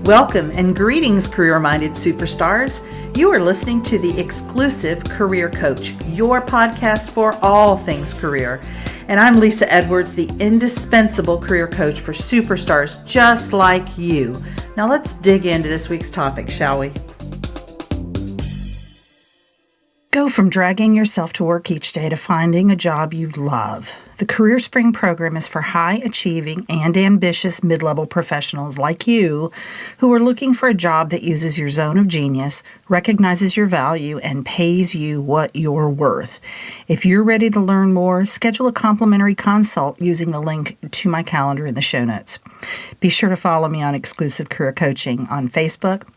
Welcome and greetings, career-minded superstars. You are listening to the exclusive Career Coach, your podcast for all things career. And I'm Lisa Edwards, the indispensable career coach for superstars just like you. Now let's dig into this week's topic, shall we? Go from dragging yourself to work each day to finding a job you love. The Career Spring program is for high-achieving and ambitious mid-level professionals like you who are looking for a job that uses your zone of genius, recognizes your value, and pays you what you're worth. If you're ready to learn more, schedule a complimentary consult using the link to my calendar in the show notes. Be sure to follow me on Exclusive Career Coaching on Facebook,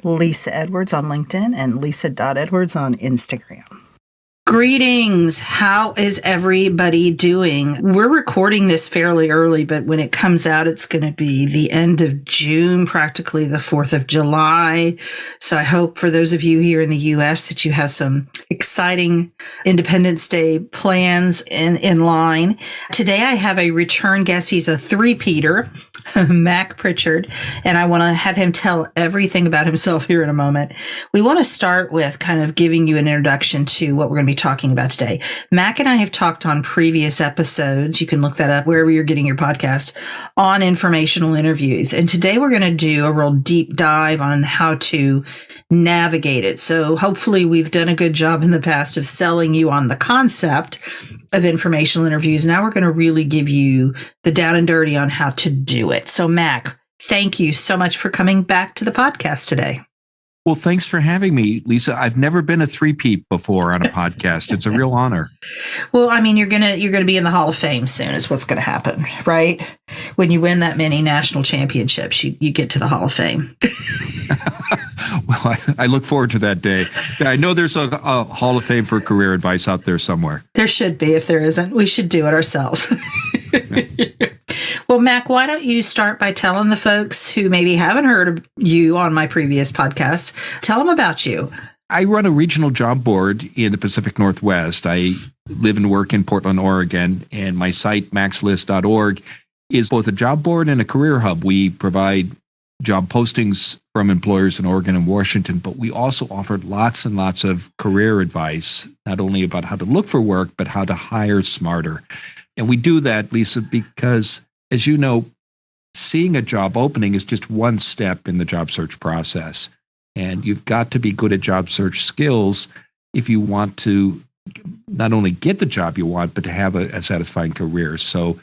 Lisa Edwards on LinkedIn, and Lisa.Edwards on Instagram. Greetings. How is everybody doing? We're recording this fairly early, but when it comes out, it's going to be the end of June, practically the 4th of July. So I hope for those of you here in the U.S. that you have some exciting Independence Day plans in line. Today I have a return guest. He's a three-peater, Mac Prichard, and I want to have him tell everything about himself here in a moment. We want to start with kind of giving you an introduction to what we're going to be talking about today. Mac and I have talked on previous episodes. You can look that up wherever you're getting your podcast on informational interviews. And today we're going to do a real deep dive on how to navigate it. So hopefully we've done a good job in the past of selling you on the concept of informational interviews. Now we're going to really give you the down and dirty on how to do it. So Mac, thank you so much for coming back to the podcast today. Well, thanks for having me, Lisa. I've never been a three-peat before on a podcast. It's a real honor. Well, I mean, you're gonna be in the Hall of Fame soon is what's going to happen, right? When you win that many national championships, you get to the Hall of Fame. Well, I look forward to that day. I know there's a Hall of Fame for career advice out there somewhere. There should be. If there isn't, we should do it ourselves. Well, Mac, why don't you start by telling the folks who maybe haven't heard of you on my previous podcast, tell them about you. I run a regional job board in the Pacific Northwest. I live and work in Portland, Oregon, and my site, maxlist.org, is both a job board and a career hub. We provide job postings from employers in Oregon and Washington, but we also offer lots and lots of career advice, not only about how to look for work, but how to hire smarter. And we do that, Lisa, because, as you know, seeing a job opening is just one step in the job search process. And you've got to be good at job search skills if you want to not only get the job you want, but to have a satisfying career. So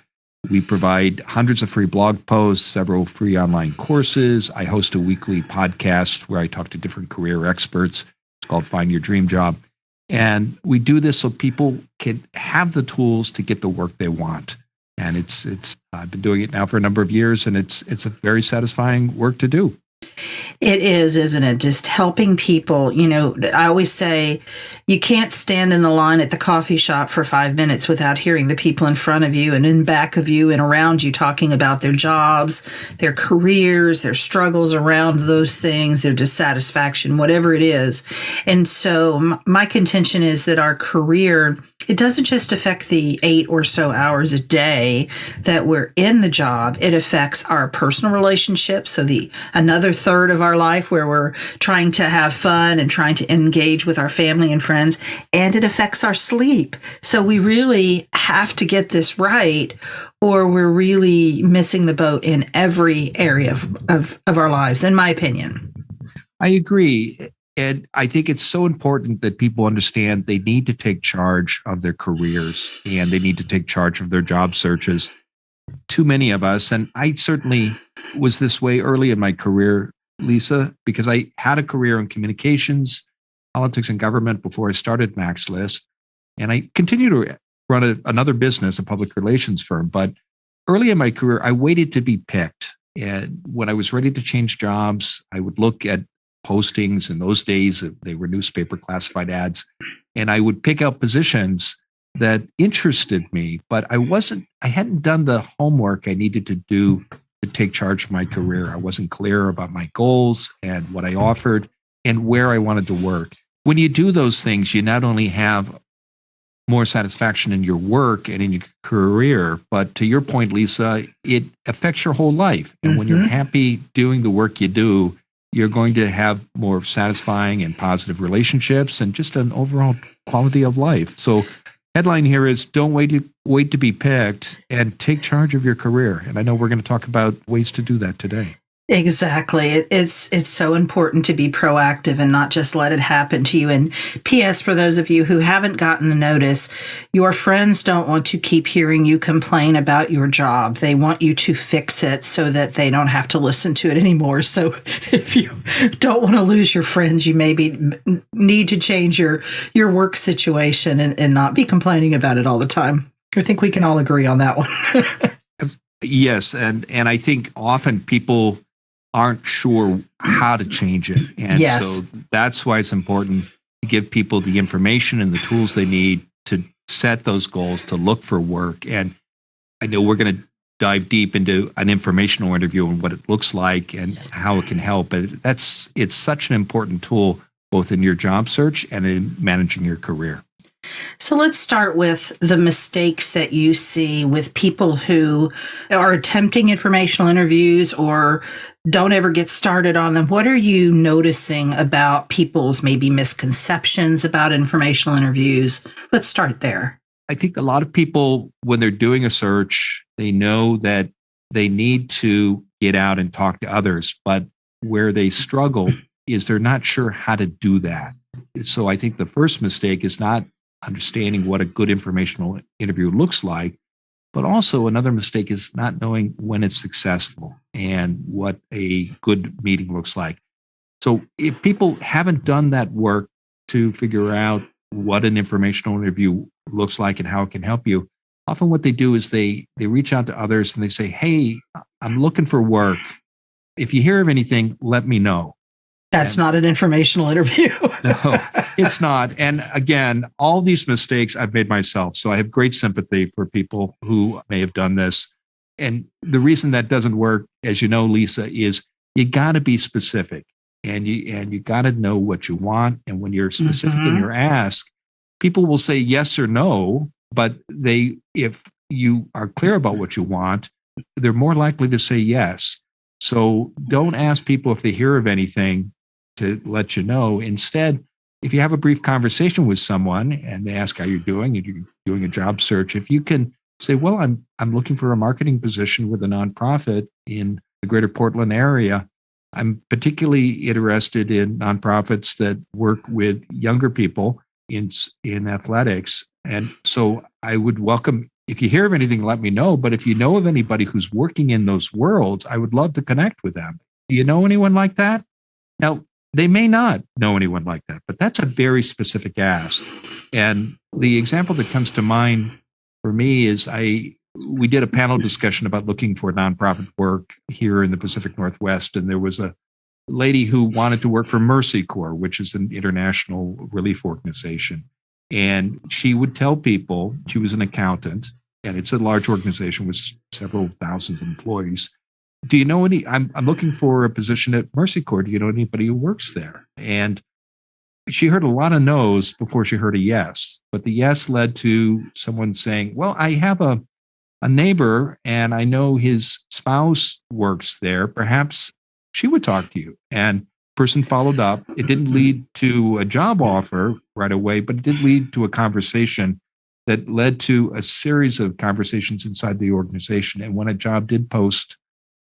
we provide hundreds of free blog posts, several free online courses. I host a weekly podcast where I talk to different career experts. It's called Find Your Dream Job. And we do this so people can have the tools to get the work they want. And I've been doing it now for a number of years, and it's a very satisfying work to do. It is, isn't it? Just helping people. You know, I always say you can't stand in the line at the coffee shop for 5 minutes without hearing the people in front of you and in back of you and around you talking about their jobs, their careers, their struggles around those things, their dissatisfaction, whatever it is. And so my contention is that our career, it doesn't just affect the 8 or so hours a day that we're in the job. It affects our personal relationships. So another third of our life where we're trying to have fun and trying to engage with our family and friends. And it affects our sleep. So we really have to get this right, or we're really missing the boat in every area of our lives, in my opinion. I agree. And I think it's so important that people understand they need to take charge of their careers and they need to take charge of their job searches. Too many of us, and I certainly was this way early in my career, Lisa, because I had a career in communications, politics, and government before I started Mac's List. And I continue to run another business, a public relations firm. But early in my career, I waited to be picked. And when I was ready to change jobs, I would look at postings. In those days, they were newspaper classified ads, and I would pick out positions that interested me, but I hadn't done the homework I needed to do to take charge of my career. I wasn't clear about my goals and what I offered and where I wanted to work. When you do those things, you not only have more satisfaction in your work and in your career. But to your point, Lisa, it affects your whole life. And when you're happy doing the work you do, you're going to have more satisfying and positive relationships and just an overall quality of life. So headline here is don't wait to be picked and take charge of your career. And I know we're going to talk about ways to do that today. Exactly. It's so important to be proactive and not just let it happen to you. And P.S., for those of you who haven't gotten the notice, your friends don't want to keep hearing you complain about your job. They want you to fix it so that they don't have to listen to it anymore. So if you don't want to lose your friends, you maybe need to change your work situation and not be complaining about it all the time. I think we can all agree on that one. Yes. And I think often people aren't sure how to change it. And so that's why it's important to give people the information and the tools they need to set those goals, to look for work. And I know we're going to dive deep into an informational interview and what it looks like and how it can help. But it's such an important tool, both in your job search and in managing your career. So let's start with the mistakes that you see with people who are attempting informational interviews or don't ever get started on them. What are you noticing about people's maybe misconceptions about informational interviews? Let's start there. I think a lot of people, when they're doing a search, they know that they need to get out and talk to others, but where they struggle is they're not sure how to do that. So I think the first mistake is not understanding what a good informational interview looks like, but also another mistake is not knowing when it's successful and what a good meeting looks like. So if people haven't done that work to figure out what an informational interview looks like and how it can help you, often what they do is they reach out to others and they say, hey, I'm looking for work. If you hear of anything, let me know. That's not an informational interview. No, it's not. And again, all these mistakes I've made myself. So I have great sympathy for people who may have done this. And the reason that doesn't work, as you know, Lisa, is you got to be specific and you got to know what you want. And when you're specific in your ask, people will say yes or no, but if you are clear about what you want, they're more likely to say yes. So don't ask people if they hear of anything to let you know. Instead, if you have a brief conversation with someone and they ask how you're doing and you're doing a job search, if you can say, well, I'm looking for a marketing position with a nonprofit in the greater Portland area. I'm particularly interested in nonprofits that work with younger people in athletics. And so I would welcome, if you hear of anything, let me know. But if you know of anybody who's working in those worlds, I would love to connect with them. Do you know anyone like that? Now, they may not know anyone like that, but that's a very specific ask. And the example that comes to mind for me is we did a panel discussion about looking for nonprofit work here in the Pacific Northwest. And there was a lady who wanted to work for Mercy Corps, which is an international relief organization. And she would tell people, she was an accountant, and it's a large organization with several thousand employees. Do you know I'm looking for a position at Mercy Corps. Do you know anybody who works there? And she heard a lot of no's before she heard a yes. But the yes led to someone saying, well, I have a neighbor and I know his spouse works there. Perhaps she would talk to you. And the person followed up. It didn't lead to a job offer right away, but it did lead to a conversation that led to a series of conversations inside the organization. And when a job did post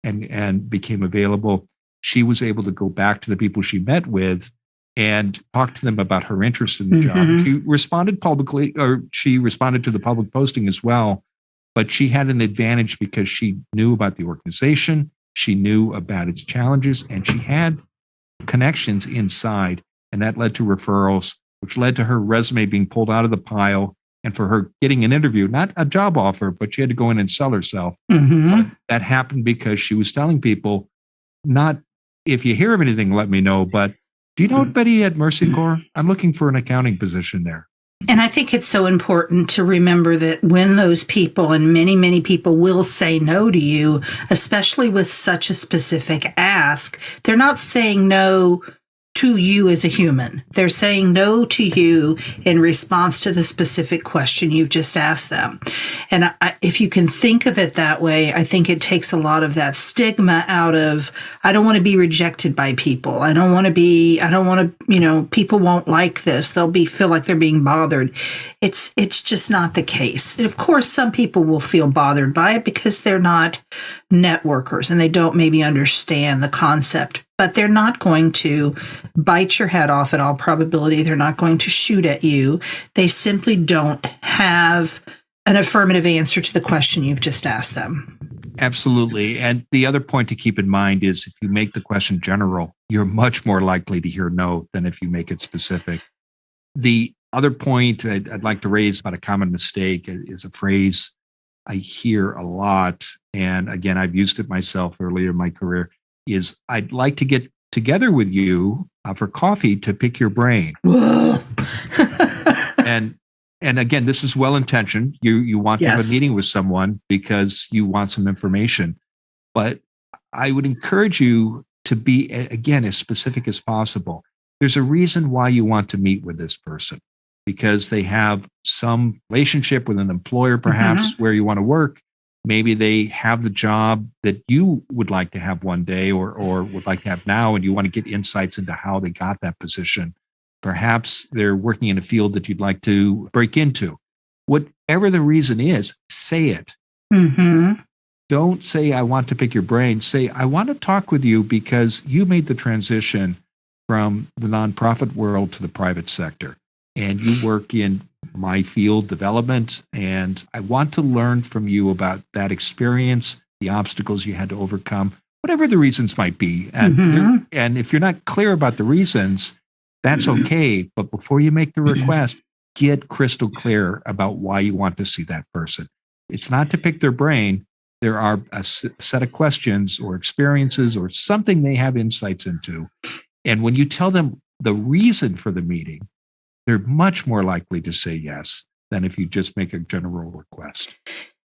and became available, she was able to go back to the people she met with and talk to them about her interest in the job. She responded publicly, or she responded to the public posting as well, but she had an advantage because she knew about the organization, she knew about its challenges, and she had connections inside, and that led to referrals, which led to her resume being pulled out of the pile and for her getting an interview, not a job offer, but she had to go in and sell herself. That happened because she was telling people, not if you hear of anything, let me know, but do you know anybody at Mercy Corps? I'm looking for an accounting position there. And I think it's so important to remember that when those people, and many, many people will say no to you, especially with such a specific ask, they're not saying no to you as a human. They're saying no to you in response to the specific question you've just asked them. And if you can think of it that way, I think it takes a lot of that stigma out of, I don't want to be rejected by people. I don't want to, people won't like this. They'll feel like they're being bothered. It's just not the case. Of course, some people will feel bothered by it because they're not networkers and they don't maybe understand the concept, but they're not going to bite your head off in all probability. They're not going to shoot at you. They simply don't have an affirmative answer to the question you've just asked them. Absolutely. And the other point to keep in mind is if you make the question general, you're much more likely to hear no than if you make it specific. The other point I'd like to raise about a common mistake is a phrase I hear a lot. And again, I've used it myself earlier in my career, is I'd like to get together with you for coffee to pick your brain. And again, this is well-intentioned. You want to have a meeting with someone because you want some information. But I would encourage you to be, again, as specific as possible. There's a reason why you want to meet with this person, because they have some relationship with an employer, perhaps, where you want to work. Maybe they have the job that you would like to have one day or would like to have now, and you want to get insights into how they got that position. Perhaps they're working in a field that you'd like to break into. Whatever the reason is, say it. Don't say, I want to pick your brain. Say, I want to talk with you because you made the transition from the nonprofit world to the private sector. And you work in my field, development, and I want to learn from you about that experience, the obstacles you had to overcome, whatever the reasons might be. And, and if you're not clear about the reasons, that's okay. But before you make the request, get crystal clear about why you want to see that person. It's not to pick their brain. There are a set of questions or experiences or something they have insights into. And when you tell them the reason for the meeting, they're much more likely to say yes than if you just make a general request.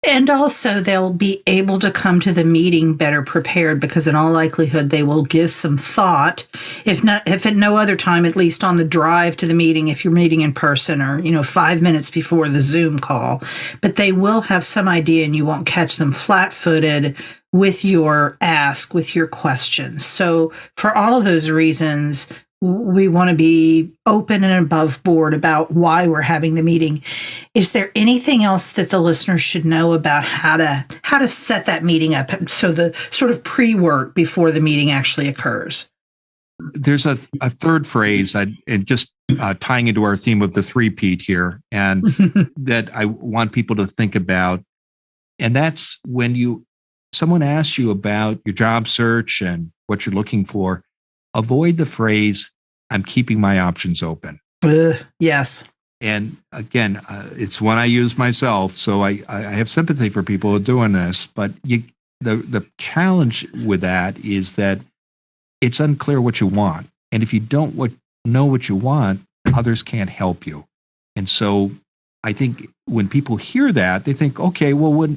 And also, they'll be able to come to the meeting better prepared because in all likelihood, they will give some thought, if at no other time, at least on the drive to the meeting, if you're meeting in person or, 5 minutes before the Zoom call. But they will have some idea and you won't catch them flat-footed with your ask, with your questions. So for all of those reasons, we want to be open and above board about why we're having the meeting. Is there anything else that the listeners should know about how to set that meeting up? So the sort of pre-work before the meeting actually occurs. There's a third phrase, and just tying into our theme of the three-peat here, and that I want people to think about. And that's when someone asks you about your job search and what you're looking for, avoid the phrase, I'm keeping my options open. Yes. And again, it's one I use myself. So I have sympathy for people who are doing this. But the challenge with that is that it's unclear what you want. And if you don't know what you want, others can't help you. And so I think when people hear that, they think, okay, well,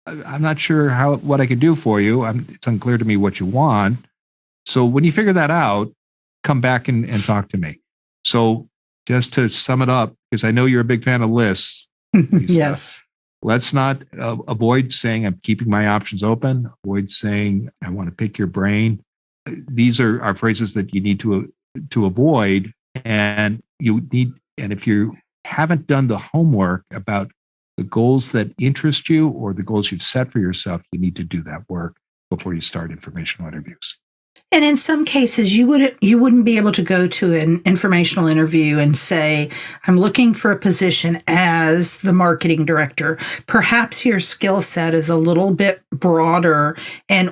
I'm not sure what I can do for you. It's unclear to me what you want. So when you figure that out, come back and talk to me. So just to sum it up, because I know you're a big fan of lists. Yes. Let's not avoid saying I'm keeping my options open. Avoid saying I want to pick your brain. These are phrases that you need to avoid. And if you haven't done the homework about the goals that interest you or the goals you've set for yourself, you need to do that work before you start informational interviews. And in some cases, you wouldn't be able to go to an informational interview and say, I'm looking for a position as the marketing director. Perhaps your skill set is a little bit broader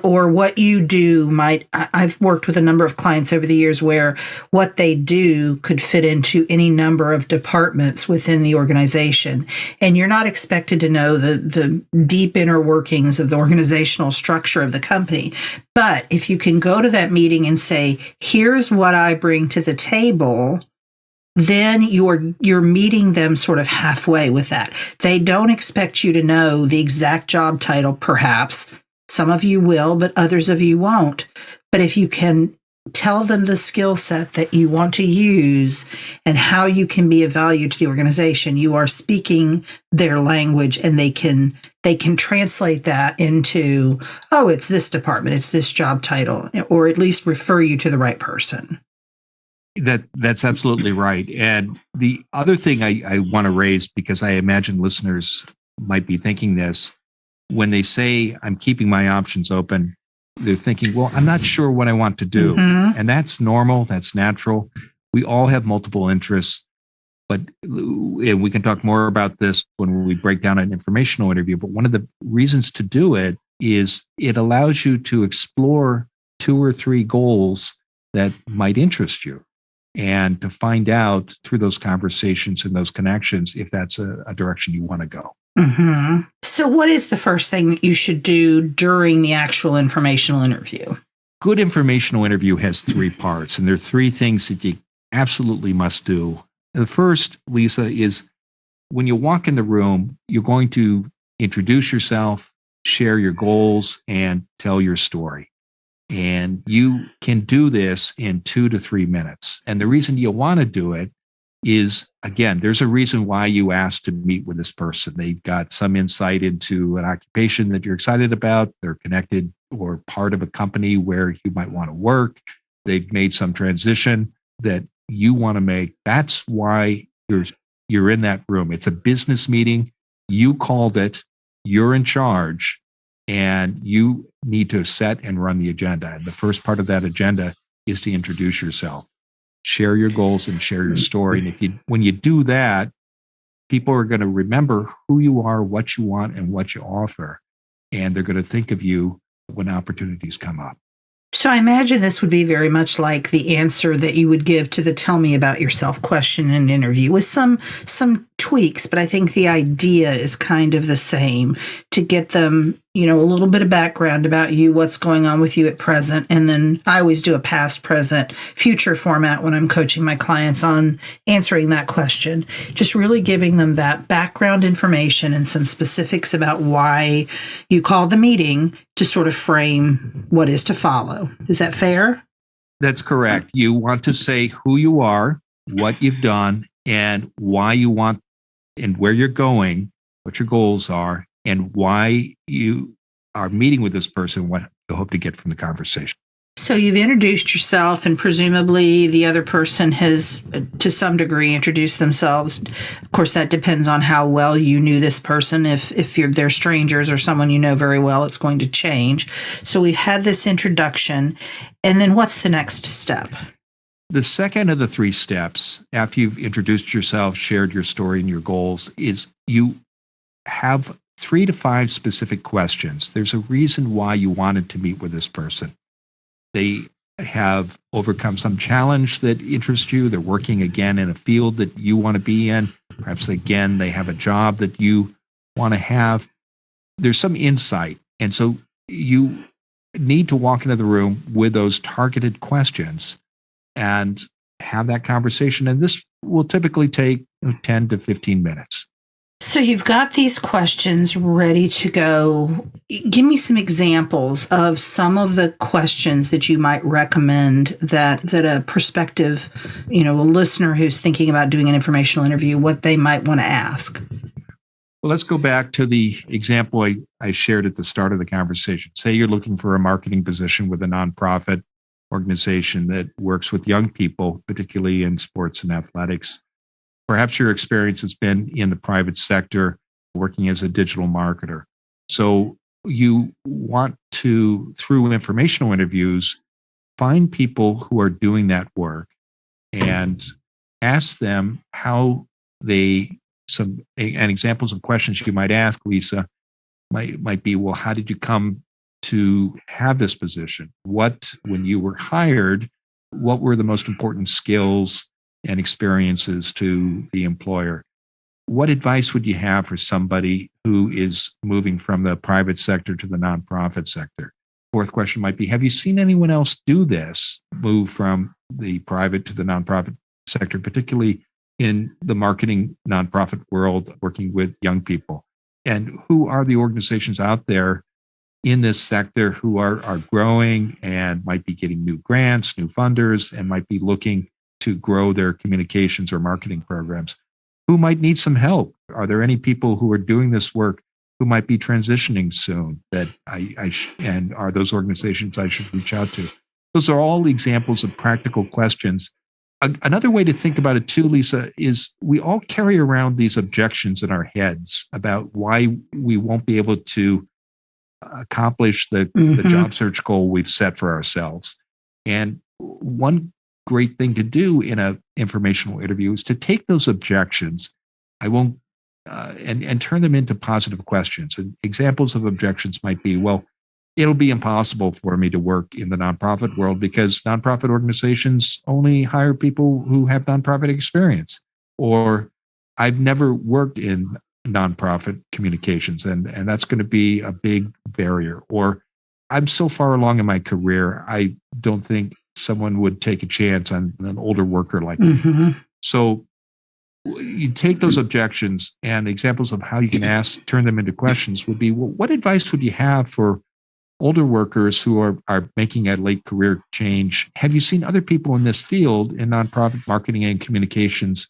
or what you do I've worked with a number of clients over the years where what they do could fit into any number of departments within the organization. And you're not expected to know the deep inner workings of the organizational structure of the company. But if you can go to that meeting and say, here's what I bring to the table, then you're meeting them sort of halfway with that. They don't expect you to know the exact job title, perhaps. Some of you will, but others of you won't. But if you can Tell them the skill set that you want to use and how you can be of value to the organization. You are speaking their language, and they can translate that into, oh, it's this department, it's this job title, or at least refer you to the right person. That's absolutely right. And the other thing I want to raise, because I imagine listeners might be thinking this, when they say I'm keeping my options open, they're thinking, well, I'm not sure what I want to do. Mm-hmm. And that's normal. That's natural. We all have multiple interests, but and we can talk more about this when we break down an informational interview. But one of the reasons to do it is it allows you to explore 2 or 3 goals that might interest you, and to find out through those conversations and those connections if that's a direction you want to go. Mm-hmm. So what is the first thing that you should do during the actual informational interview? Good informational interview has 3 parts, and there are 3 things that you absolutely must do. The first, Lisa, is when you walk in the room, you're going to introduce yourself, share your goals, and tell your story. And you can do this in 2 to 3 minutes. And the reason you want to do it is, again, there's a reason why you asked to meet with this person. They've got some insight into an occupation that you're excited about. They're connected or part of a company where you might want to work. They've made some transition that you want to make. That's why you're in that room. It's a business meeting. You called it. You're in charge. And you need to set and run the agenda. And the first part of that agenda is to introduce yourself, share your goals, and share your story. And when you do that, people are going to remember who you are, what you want, and what you offer. And they're going to think of you when opportunities come up. So I imagine this would be very much like the answer that you would give to the tell me about yourself question in an interview, with some tweaks, but I think the idea is kind of the same, to get them, a little bit of background about you, what's going on with you at present. And then I always do a past, present, future format when I'm coaching my clients on answering that question, just really giving them that background information and some specifics about why you called the meeting to sort of frame what is to follow. Is that fair? That's correct. You want to say who you are, what you've done, and why you want and where you're going, what your goals are, and why you are meeting with this person, what you hope to get from the conversation. So you've introduced yourself, and presumably the other person has, to some degree, introduced themselves. Of course, that depends on how well you knew this person. If they're strangers or someone you know very well, it's going to change. So we've had this introduction, and then what's the next step? The second of the 3 steps, after you've introduced yourself, shared your story and your goals, is you have 3 to 5 specific questions. There's a reason why you wanted to meet with this person. They have overcome some challenge that interests you. They're working again in a field that you want to be in. Perhaps again, they have a job that you want to have. There's some insight. And so you need to walk into the room with those targeted questions and have that conversation. And this will typically take 10 to 15 minutes. So you've got these questions ready to go. Give me some examples of some of the questions that you might recommend that a prospective, a listener who's thinking about doing an informational interview, what they might want to ask. Well, let's go back to the example I shared at the start of the conversation. Say you're looking for a marketing position with a nonprofit organization that works with young people, particularly in sports and athletics. Perhaps your experience has been in the private sector, working as a digital marketer. So you want to, through informational interviews, find people who are doing that work and ask them how and examples of questions you might ask, Lisa, might be, well, how did you come to have this position? When you were hired, what were the most important skills and experiences to the employer? What advice would you have for somebody who is moving from the private sector to the nonprofit sector? 4th question might be, have you seen anyone else do this, move from the private to the nonprofit sector, particularly in the marketing nonprofit world, working with young people? And who are the organizations out there in this sector who are growing and might be getting new grants, new funders, and might be looking to grow their communications or marketing programs, who might need some help. Are there any people who are doing this work who might be transitioning soon that and are those organizations I should reach out to? Those are all examples of practical questions. Another way to think about it too, Lisa, is we all carry around these objections in our heads about why we won't be able to accomplish the job search goal we've set for ourselves. And one great thing to do in an informational interview is to take those objections. I won't and turn them into positive questions. And examples of objections might be, well, it'll be impossible for me to work in the nonprofit world because nonprofit organizations only hire people who have nonprofit experience. Or I've never worked in nonprofit communications, and that's going to be a big barrier. Or I'm so far along in my career, I don't think someone would take a chance on an older worker like me. So you take those objections, and examples of how you can turn them into questions would be, well, what advice would you have for older workers who are making a late career change? Have you seen other people in this field in nonprofit marketing and communications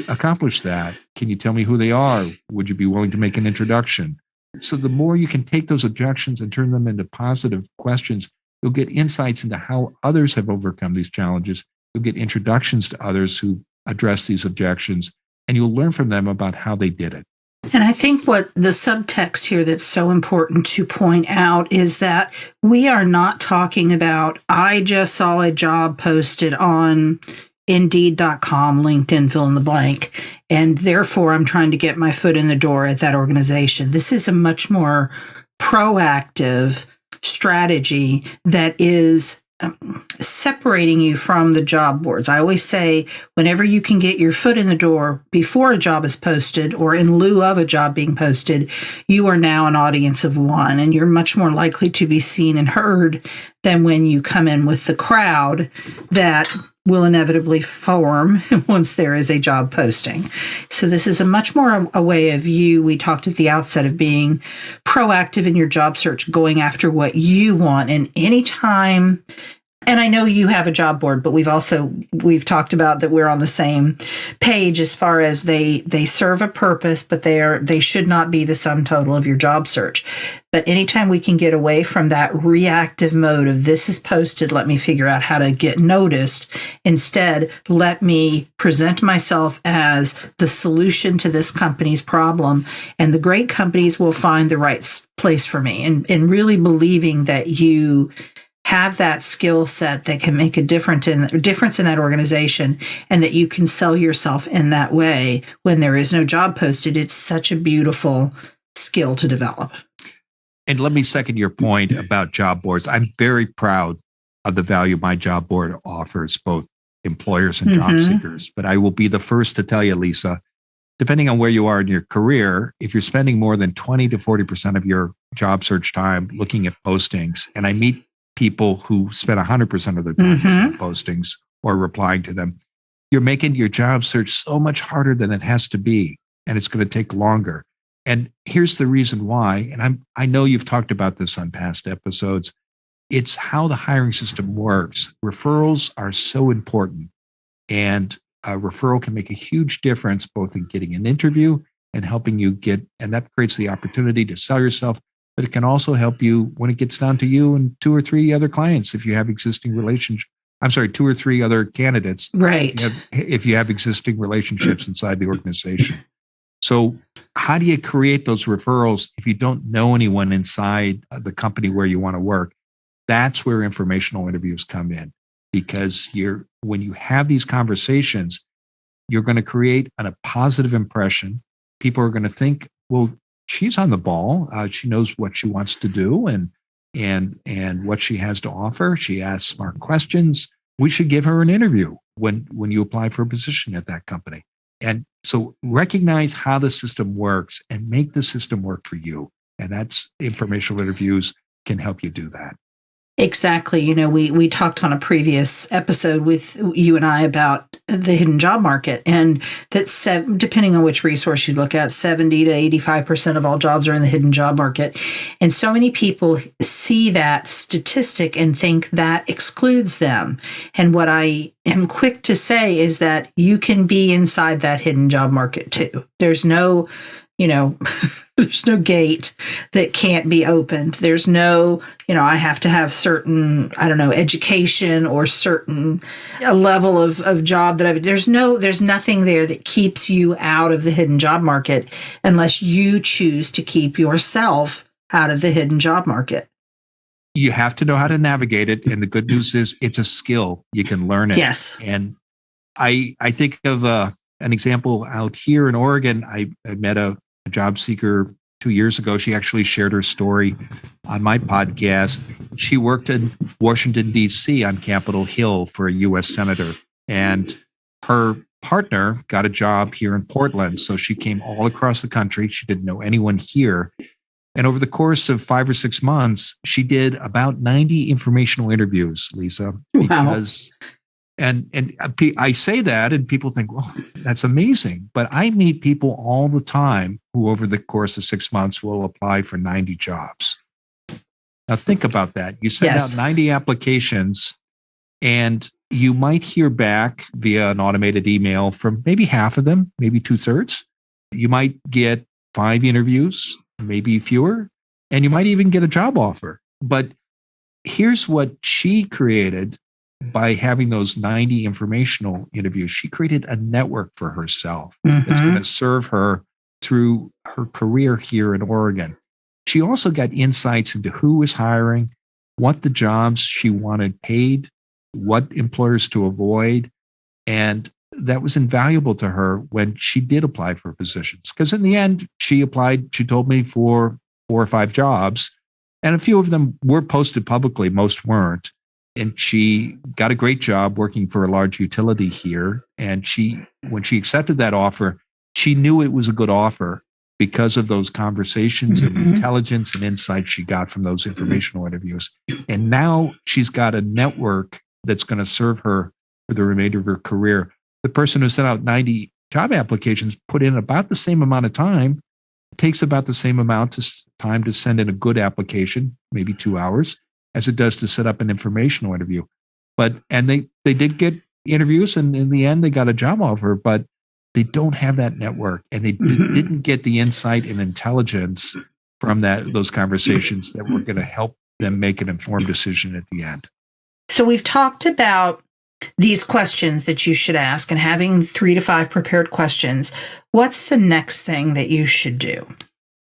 accomplish that? Can you tell me who they are? Would you be willing to make an introduction? So the more you can take those objections and turn them into positive questions, you'll get insights into how others have overcome these challenges. You'll get introductions to others who address these objections, and you'll learn from them about how they did it. And I think what the subtext here that's so important to point out is that we are not talking about, I just saw a job posted on Indeed.com, LinkedIn, fill in the blank, and therefore I'm trying to get my foot in the door at that organization. This is a much more proactive strategy that is separating you from the job boards. I always say, whenever you can get your foot in the door before a job is posted or in lieu of a job being posted, you are now an audience of one, and you're much more likely to be seen and heard than when you come in with the crowd that will inevitably form once there is a job posting. So this is a much more a way of you. We talked at the outset of being proactive in your job search, going after what you want. And anytime, and I know you have a job board, but we've talked about that we're on the same page as far as they serve a purpose, but they should not be the sum total of your job search. But anytime we can get away from that reactive mode of this is posted, let me figure out how to get noticed. Instead, let me present myself as the solution to this company's problem, and the great companies will find the right place for me. And really believing that you have that skill set that can make a difference in that organization, and that you can sell yourself in that way when there is no job posted. It's such a beautiful skill to develop. And let me second your point about job boards. I'm very proud of the value my job board offers both employers and job seekers. But I will be the first to tell you, Lisa, depending on where you are in your career, if you're spending more than 20 to 40% of your job search time looking at postings, and I meet people who spend 100% of their time looking at postings or replying to them, you're making your job search so much harder than it has to be, and it's going to take longer. And here's the reason why, and I know you've talked about this on past episodes. It's how the hiring system works. Referrals are so important, and a referral can make a huge difference both in getting an interview and helping you and that creates the opportunity to sell yourself, but it can also help you when it gets down to you and two or three other clients if you have existing relationships. I'm sorry, two or three other candidates. Right. If you have existing relationships inside the organization. So how do you create those referrals if you don't know anyone inside the company where you want to work? That's where informational interviews come in, because when you have these conversations, you're going to create a positive impression. People are going to think, well, she's on the ball. She knows what she wants to do and what she has to offer. She asks smart questions. We should give her an interview when you apply for a position at that company. And so recognize how the system works and make the system work for you. And that's informational interviews can help you do that. Exactly. We talked on a previous episode with you and I about the hidden job market, and that depending on which resource you look at, 70 to 85% of all jobs are in the hidden job market. And so many people see that statistic and think that excludes them. And what I am quick to say is that you can be inside that hidden job market too. There's no, there's no gate that can't be opened. There's no, I have to have certain, education or certain a level of job that there's nothing there that keeps you out of the hidden job market unless you choose to keep yourself out of the hidden job market. You have to know how to navigate it. And the good news is it's a skill. You can learn it. Yes. And I think of an example out here in Oregon. I met a job seeker 2 years ago. She actually shared her story on my podcast. She worked in Washington, D.C. on Capitol Hill for a U.S. senator, and her partner got a job here in Portland. So she came all across the country. She didn't know anyone here. And over the course of 5 or 6 months, she did about 90 informational interviews, Lisa, because And I say that and people think, well, that's amazing. But I meet people all the time who over the course of 6 months will apply for 90 jobs. Now think about that. You send out 90 applications and you might hear back via an automated email from maybe half of them, maybe 2/3. You might get 5 interviews, maybe fewer, and you might even get a job offer. But here's what she created. By having those 90 informational interviews, she created a network for herself that's going to serve her through her career here in Oregon. She also got insights into who was hiring, what the jobs she wanted paid, what employers to avoid. And that was invaluable to her when she did apply for positions. Because in the end, she applied, she told me, for 4 or 5 jobs. And a few of them were posted publicly, most weren't. And she got a great job working for a large utility here. And when she accepted that offer, she knew it was a good offer because of those conversations and intelligence and insight she got from those informational interviews. And now she's got a network that's going to serve her for the remainder of her career. The person who sent out 90 job applications put in about the same amount of time. It takes about the same amount of time to send in a good application, maybe 2 hours, as it does to set up an informational interview. And they did get interviews, and in the end, they got a job offer, but they don't have that network, and they didn't get the insight and intelligence from those conversations that were going to help them make an informed decision at the end. So we've talked about these questions that you should ask and having 3 to 5 prepared questions. What's the next thing that you should do?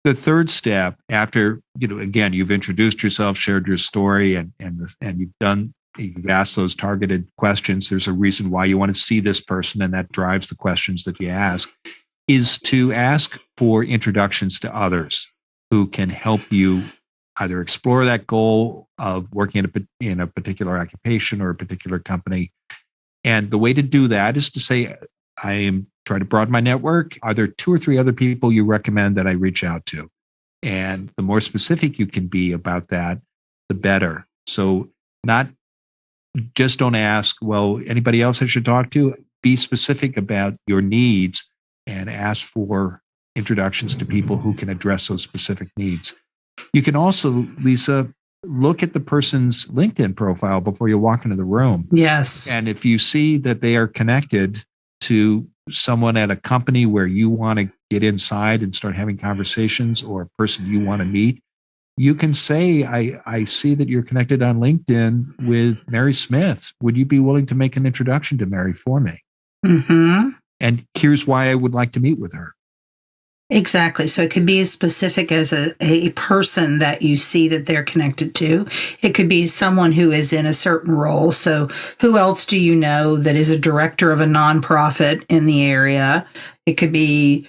The third step after, again, you've introduced yourself, shared your story, and you've asked those targeted questions. There's a reason why you want to see this person, and that drives the questions that you ask, is to ask for introductions to others who can help you either explore that goal of working in a particular occupation or a particular company. And the way to do that is to say, I am trying to broaden my network. Are there 2 or 3 other people you recommend that I reach out to? And the more specific you can be about that, the better. So don't ask, well, anybody else I should talk to? Be specific about your needs and ask for introductions to people who can address those specific needs. You can also, Lisa, look at the person's LinkedIn profile before you walk into the room. Yes. And if you see that they are connected to someone at a company where you want to get inside and start having conversations, or a person you want to meet, you can say, I see that you're connected on LinkedIn with Mary Smith. Would you be willing to make an introduction to Mary for me? And here's why I would like to meet with her. Exactly. So it could be as specific as a person that you see that they're connected to. It could be someone who is in a certain role. So who else do you know that is a director of a nonprofit in the area? It could be,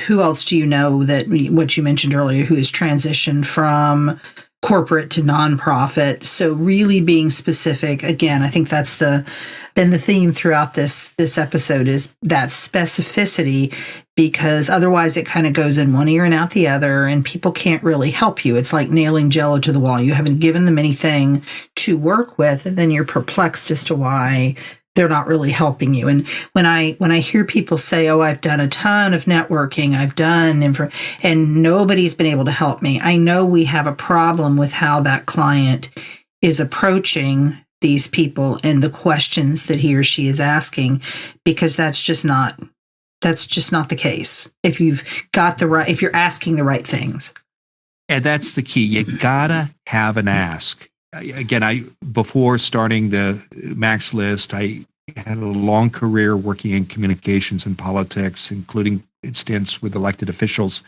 who else do you know that, what you mentioned earlier, who has transitioned from corporate to nonprofit. So really being specific. Again, I think that's the theme throughout this episode is that specificity because otherwise it kind of goes in one ear and out the other, and people can't really help you. It's like nailing Jello to the wall. You haven't given them anything to work with, and then you're perplexed as to why they're not really helping you. And when I hear people say, "Oh, I've done a ton of networking, I've done and nobody's been able to help me," I know we have a problem with how that client is approaching these people and the questions that he or she is asking, because that's just not the case. If if you're asking the right things. And that's the key. You gotta have an ask. Again, before starting the Mac's List, I had a long career working in communications and politics, including stints with elected officials.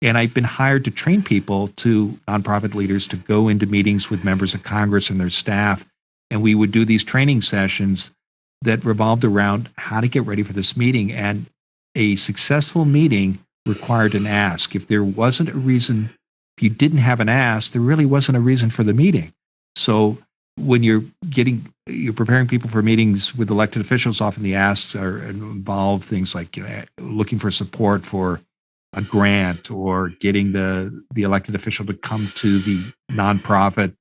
And I've been hired to train people, to nonprofit leaders, to go into meetings with members of Congress and their staff. And we would do these training sessions that revolved around how to get ready for this meeting. And a successful meeting required an ask. If there wasn't a reason, if you didn't have an ask, there really wasn't a reason for the meeting. So when you're preparing people for meetings with elected officials, often the asks involve things like looking for support for a grant, or getting the elected official to come to the nonprofit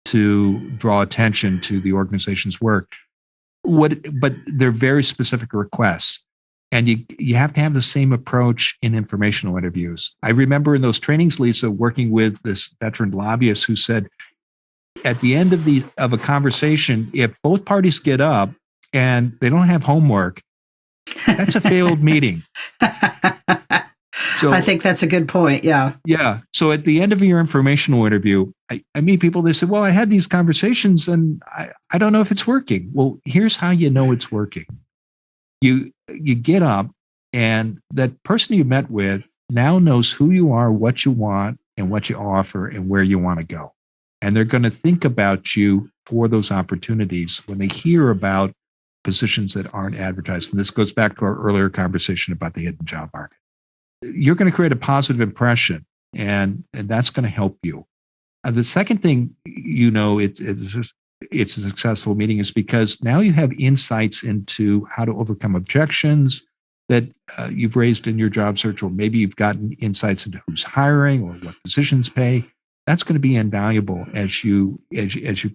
to draw attention to the organization's work. But they're very specific requests. And you have to have the same approach in informational interviews. I remember in those trainings, Lisa, working with this veteran lobbyist who said, at the end of a conversation, if both parties get up and they don't have homework, that's a failed meeting. So I think that's a good point. Yeah. Yeah. So at the end of your informational interview, I meet people, they say, well, I had these conversations and I don't know if it's working. Well, here's how you know it's working. You get up, and that person you met with now knows who you are, what you want, and what you offer, and where you want to go. And they're going to think about you for those opportunities when they hear about positions that aren't advertised. And this goes back to our earlier conversation about the hidden job market. You're going to create a positive impression, and that's going to help you. The second thing, it's a successful meeting is because now you have insights into how to overcome objections that you've raised in your job search, or maybe you've gotten insights into who's hiring or what positions pay. That's going to be invaluable as you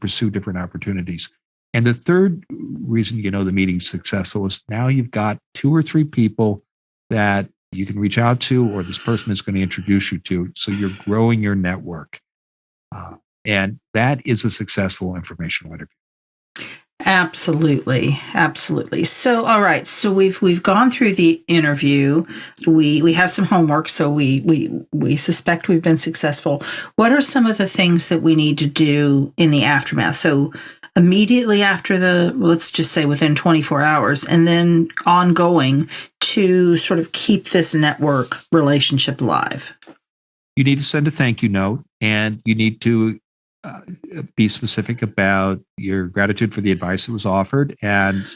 pursue different opportunities. And the third reason the meeting's successful is now you've got 2 or 3 people that you can reach out to, or this person is going to introduce you to. So you're growing your network. And that is a successful informational interview. Absolutely. Absolutely. So, all right. So we've gone through the interview. We have some homework. So we suspect we've been successful. What are some of the things that we need to do in the aftermath? So immediately after let's just say within 24 hours, and then ongoing, to sort of keep this network relationship alive. You need to send a thank you note, and you need to be specific about your gratitude for the advice that was offered. And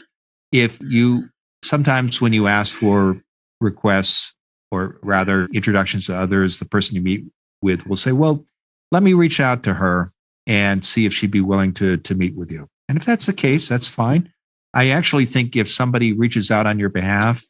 sometimes when you ask for requests, or rather introductions to others, the person you meet with will say, well, let me reach out to her and see if she'd be willing to meet with you. And if that's the case, that's fine. I actually think if somebody reaches out on your behalf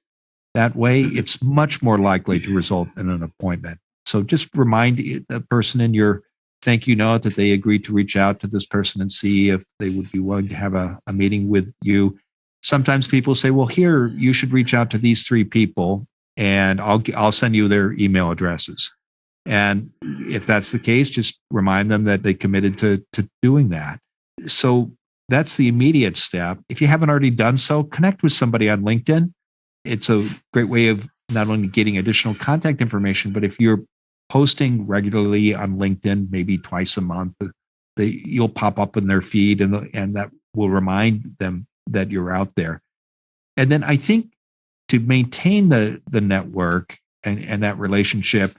that way, it's much more likely to result in an appointment. So just remind the person in your thank you note that they agreed to reach out to this person and see if they would be willing to have a meeting with you. Sometimes people say, well, here, you should reach out to these 3 people and I'll send you their email addresses. And if that's the case, just remind them that they committed to doing that. So that's the immediate step. If you haven't already done so, connect with somebody on LinkedIn. It's a great way of not only getting additional contact information, but if you're posting regularly on LinkedIn, maybe twice a month, you'll pop up in their feed, and that will remind them that you're out there. And then I think to maintain the network and that relationship,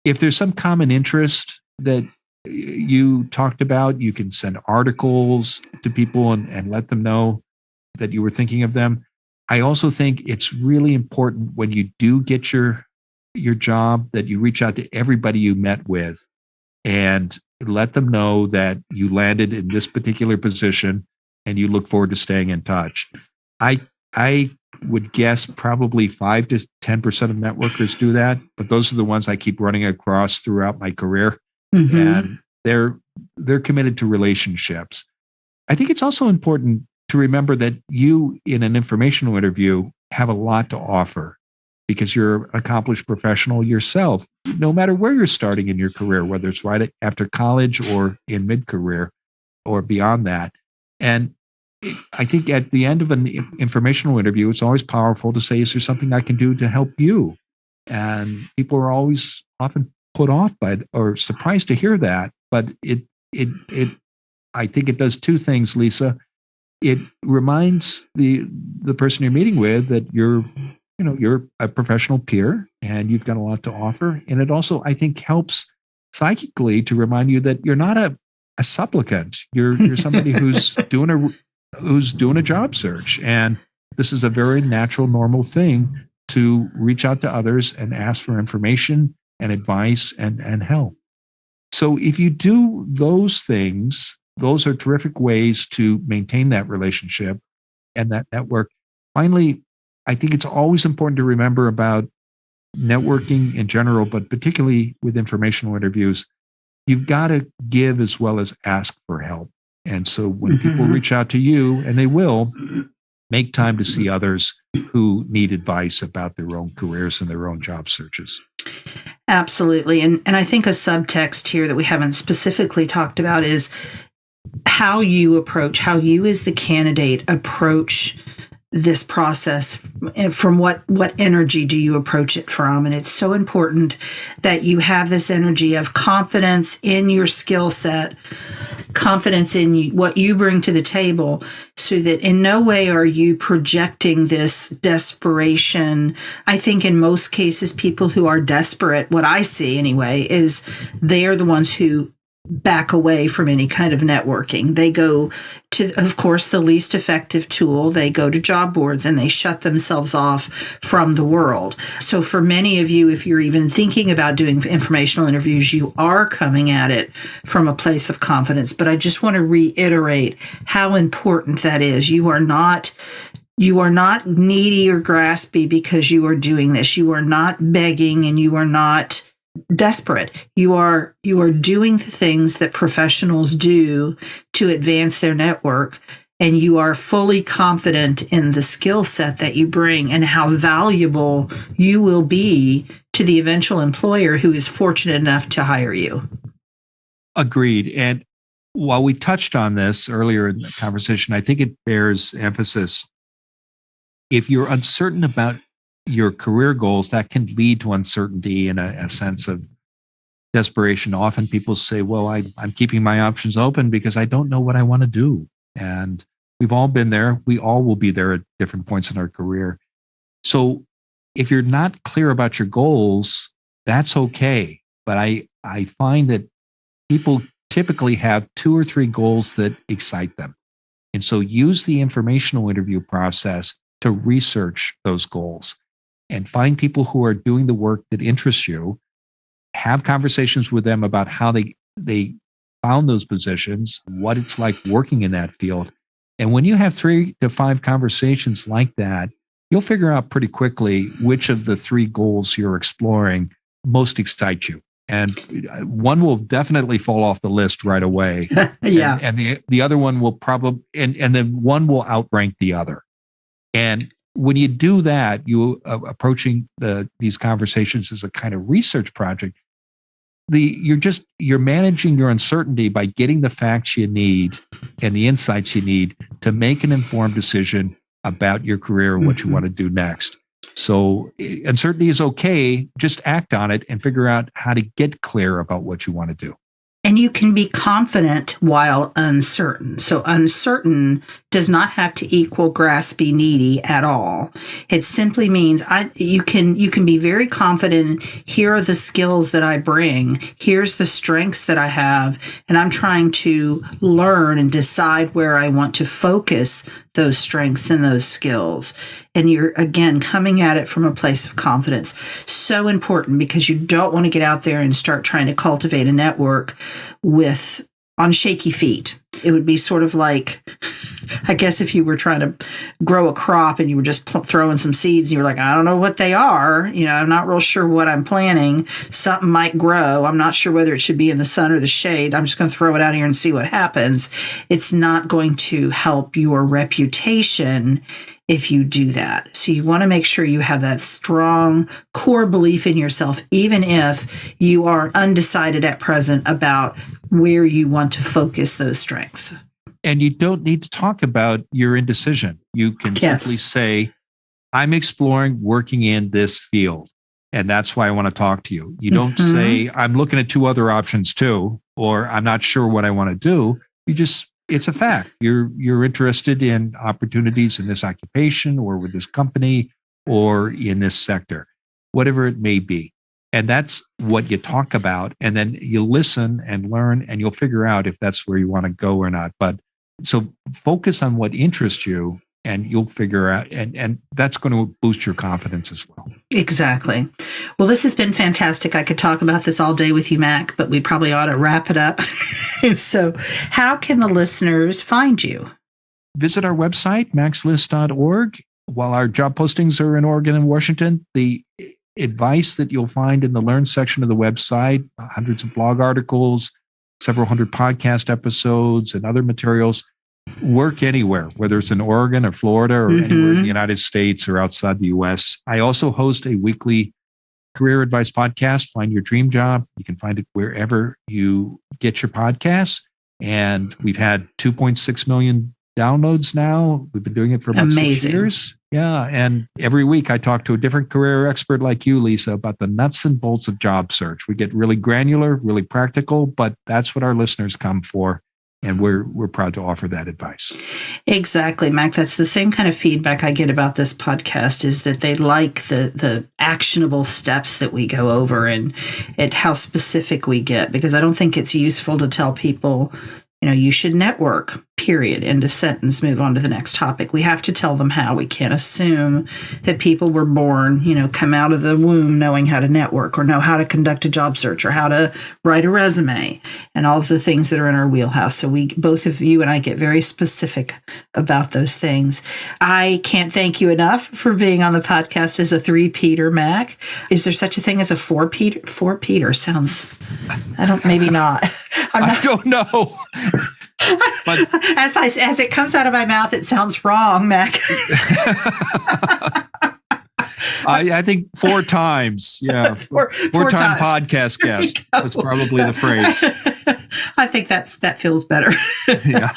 if there's some common interest that you talked about, you can send articles to people and let them know that you were thinking of them. I also think it's really important when you do get your job that you reach out to everybody you met with and let them know that you landed in this particular position and you look forward to staying in touch. I would guess probably 5 to 10% of networkers do that, but those are the ones I keep running across throughout my career. Mm-hmm. And they're committed to relationships. I think it's also important to remember that you, in an informational interview, have a lot to offer because you're an accomplished professional yourself, no matter where you're starting in your career, whether it's right after college or in mid-career or beyond that. And I think at the end of an informational interview, it's always powerful to say, is there something I can do to help you? And people are always often put off by or surprised to hear that. But I think it does two things, Lisa. It reminds the person you're meeting with that you're a professional peer and you've got a lot to offer. And it also, I think, helps psychically to remind you that you're not a supplicant. You're somebody who's doing a job search. And this is a very natural, normal thing to reach out to others and ask for information and advice and help. So if you do those things, those are terrific ways to maintain that relationship and that network. Finally, I think it's always important to remember about networking in general, but particularly with informational interviews, you've got to give as well as ask for help. And so when people reach out to you, and they will, make time to see others who need advice about their own careers and their own job searches. Absolutely. And I think a subtext here that we haven't specifically talked about is how you as the candidate approach this process. From what energy do you approach it from? And it's so important that you have this energy of confidence in your skill set, confidence in what you bring to the table, so that in no way are you projecting this desperation. I think in most cases, people who are desperate, what I see anyway, is they are the ones who back away from any kind of networking. They go to, of course, the least effective tool. They go to job boards and they shut themselves off from the world. So for many of you, if you're even thinking about doing informational interviews, you are coming at it from a place of confidence. But I just want to reiterate how important that is. You are not needy or graspy because you are doing this. You are not begging and you are not desperate. You are doing the things that professionals do to advance their network, and you are fully confident in the skill set that you bring and how valuable you will be to the eventual employer who is fortunate enough to hire you. Agreed. And while we touched on this earlier in the conversation, I think it bears emphasis. If you're uncertain about your career goals, that can lead to uncertainty and a sense of desperation. Often people say, well, I'm keeping my options open because I don't know what I want to do. And we've all been there. We all will be there at different points in our career. So if you're not clear about your goals, that's okay. But I find that people typically have 2 or 3 goals that excite them. And so use the informational interview process to research those goals and find people who are doing the work that interests you. Have conversations with them about how they found those positions, what it's like working in that field. And when you have 3 to 5 conversations like that, you'll figure out pretty quickly which of the 3 goals you're exploring most excite you. And one will definitely fall off the list right away. Yeah. And the other one will probably, and then one will outrank the other. And when you do that, you approaching these conversations as a kind of research project, you're managing your uncertainty by getting the facts you need and the insights you need to make an informed decision about your career and what you want to do next. So uncertainty is okay. Just act on it and figure out how to get clear about what you want to do. And you can be confident while uncertain. So uncertain does not have to equal graspy, needy at all. It simply means you can be very confident. Here are the skills that I bring. Here's the strengths that I have. And I'm trying to learn and decide where I want to focus those strengths and those skills. And you're, again, coming at it from a place of confidence. So important, because you don't want to get out there and start trying to cultivate a network on shaky feet. It would be sort of like I guess if you were trying to grow a crop and you were just throwing some seeds and you were like, I don't know what they are, I'm not real sure what I'm planting. Something might grow. I'm not sure whether it should be in the sun or the shade. I'm just going to throw it out here and see what happens. It's not going to help your reputation if you do that. So you want to make sure you have that strong core belief in yourself, even if you are undecided at present about where you want to focus those strengths. And you don't need to talk about your indecision. You can simply say, I'm exploring working in this field, and that's why I want to talk to you. You don't say, I'm looking at 2 other options too, or I'm not sure what I want to do. It's a fact. You're interested in opportunities in this occupation or with this company or in this sector, whatever it may be. And that's what you talk about. And then you listen and learn, and you'll figure out if that's where you want to go or not. But so focus on what interests you, and you'll figure out, and that's going to boost your confidence as well. Exactly. Well, this has been fantastic. I could talk about this all day with you, Mac, but we probably ought to wrap it up. So how can the listeners find you? Visit our website, maxlist.org. While our job postings are in Oregon and Washington, the advice that you'll find in the Learn section of the website, hundreds of blog articles, several hundred podcast episodes, and other materials, work anywhere, whether it's in Oregon or Florida or anywhere in the United States or outside the U.S. I also host a weekly career advice podcast, Find Your Dream Job. You can find it wherever you get your podcasts. And we've had 2.6 million downloads now. We've been doing it for about 6 years. Yeah. And every week I talk to a different career expert like you, Lisa, about the nuts and bolts of job search. We get really granular, really practical, but that's what our listeners come for. And we're proud to offer that advice. Exactly, Mac. That's the same kind of feedback I get about this podcast, is that they like the actionable steps that we go over and how specific we get, because I don't think it's useful to tell people, you should network, period, end of sentence, move on to the next topic. We have to tell them how. We can't assume that people were born, come out of the womb knowing how to network or know how to conduct a job search or how to write a resume and all of the things that are in our wheelhouse. So both of you and I get very specific about those things. I can't thank you enough for being on the podcast as a 3-Peter, Mac. Is there such a thing as a 4-Peter? 4-Peter sounds, maybe not. I don't know. But as it comes out of my mouth, it sounds wrong, Mac. I think 4 times. Yeah. Four-time podcast guest. That's probably the phrase. I think that feels better. Yeah.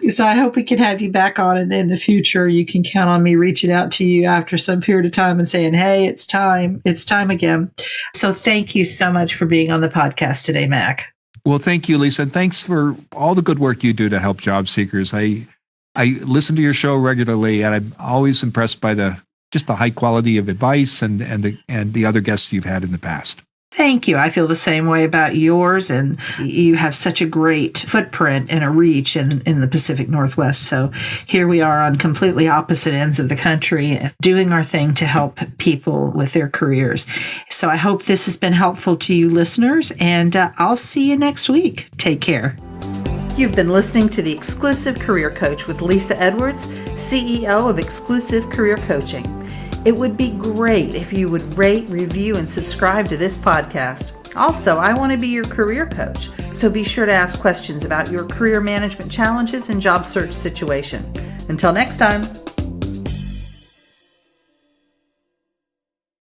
So I hope we can have you back on in the future. You can count on me reaching out to you after some period of time and saying, hey, it's time again. So thank you so much for being on the podcast today, Mac. Well, thank you, Lisa. And thanks for all the good work you do to help job seekers. I listen to your show regularly, and I'm always impressed by the high quality of advice and the other guests you've had in the past. Thank you. I feel the same way about yours, and you have such a great footprint and a reach in the Pacific Northwest. So here we are on completely opposite ends of the country, doing our thing to help people with their careers. So I hope this has been helpful to you listeners, and I'll see you next week. Take care. You've been listening to The Exclusive Career Coach with Lisa Edwards, CEO of Exclusive Career Coaching. It would be great if you would rate, review, and subscribe to this podcast. Also, I want to be your career coach, so be sure to ask questions about your career management challenges and job search situation. Until next time.